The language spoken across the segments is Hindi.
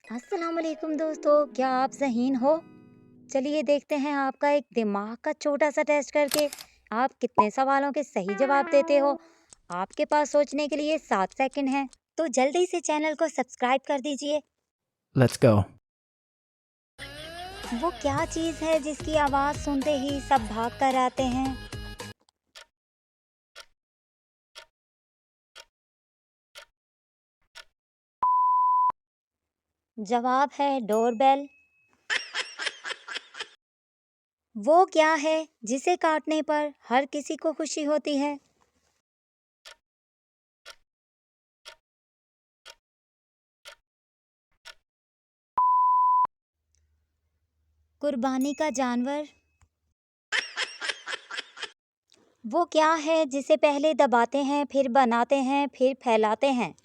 अस्सलामुअलैकुम दोस्तों, क्या आप ज़हीन हो? चलिए देखते हैं आपका एक दिमाग का छोटा सा टेस्ट करके आप कितने सवालों के सही जवाब देते हो। आपके पास सोचने के लिए 7 सेकंड हैं, तो जल्दी से चैनल को सब्सक्राइब कर दीजिए। Let's go. वो क्या चीज़ है जिसकी आवाज़ सुनते ही सब भाग कर आते हैं? जवाब है डोरबेल। वो क्या है जिसे काटने पर हर किसी को खुशी होती है? कुर्बानी का जानवर। वो क्या है जिसे पहले दबाते हैं, फिर बनाते हैं, फिर फैलाते हैं?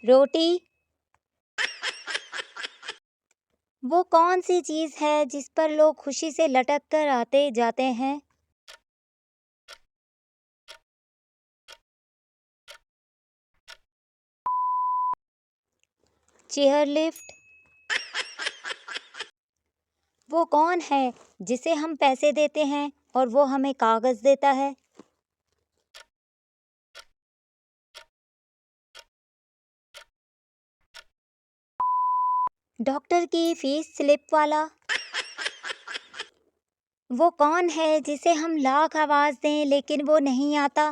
रोटी। वो कौन सी चीज़ है जिस पर लोग खुशी से लटक कर आते जाते हैं? Chair lift. वो कौन है जिसे हम पैसे देते हैं और वो हमें कागज़ देता है? डॉक्टर की फीस स्लिप वाला। वो कौन है जिसे हम लाख आवाज़ दें लेकिन वो नहीं आता?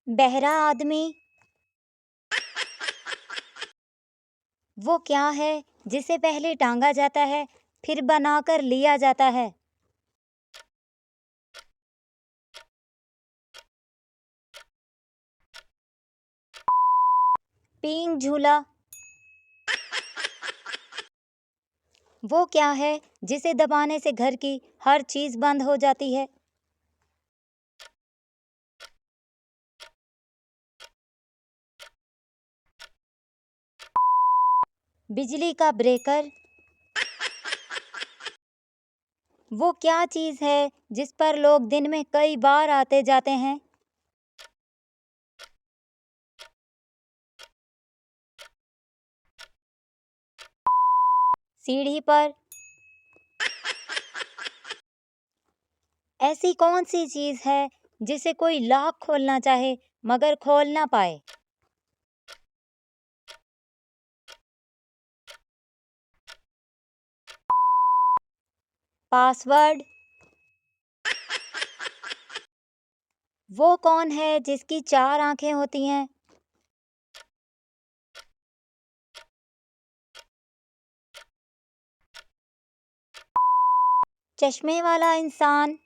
बहरा आदमी। वो क्या है जिसे पहले टांगा जाता है, फिर बनाकर लिया जाता है? पींग झूला। वो क्या है जिसे दबाने से घर की हर चीज़ बंद हो जाती है? बिजली का ब्रेकर। वो क्या चीज़ है जिस पर लोग दिन में कई बार आते जाते हैं? सीढ़ी पर। ऐसी कौन सी चीज़ है जिसे कोई लॉक खोलना चाहे मगर खोल ना पाए? पासवर्ड। वो कौन है जिसकी 4 आंखें होती हैं? चश्मे वाला इंसान।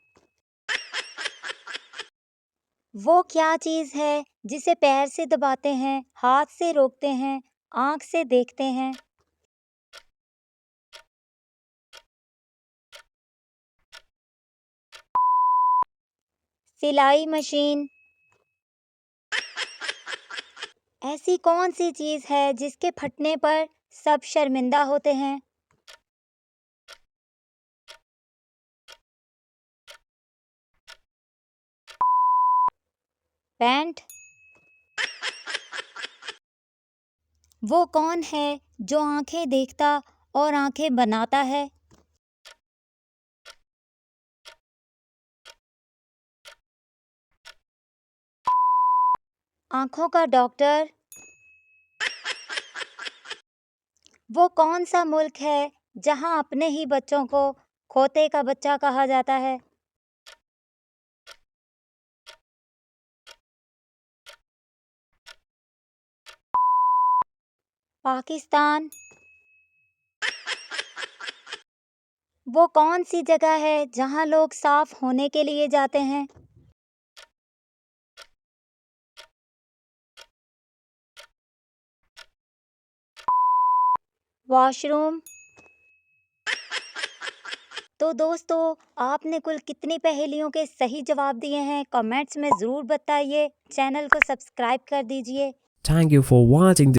वो क्या चीज़ है जिसे पैर से दबाते हैं, हाथ से रोकते हैं, आँख से देखते हैं? सिलाई मशीन। ऐसी कौन सी चीज़ है जिसके फटने पर सब शर्मिंदा होते हैं? पैंट। वो कौन है जो आंखें देखता और आंखें बनाता है? आंखों का डॉक्टर। वो कौन सा मुल्क है जहां अपने ही बच्चों को खोते का बच्चा कहा जाता है? पाकिस्तान। वो कौन सी जगह है जहां लोग साफ होने के लिए जाते हैं? वॉशरूम। तो दोस्तों, आपने कुल कितनी पहेलियों के सही जवाब दिए हैं कमेंट्स में ज़रूर बताइए। चैनल को सब्सक्राइब कर दीजिए। Thank you for watching.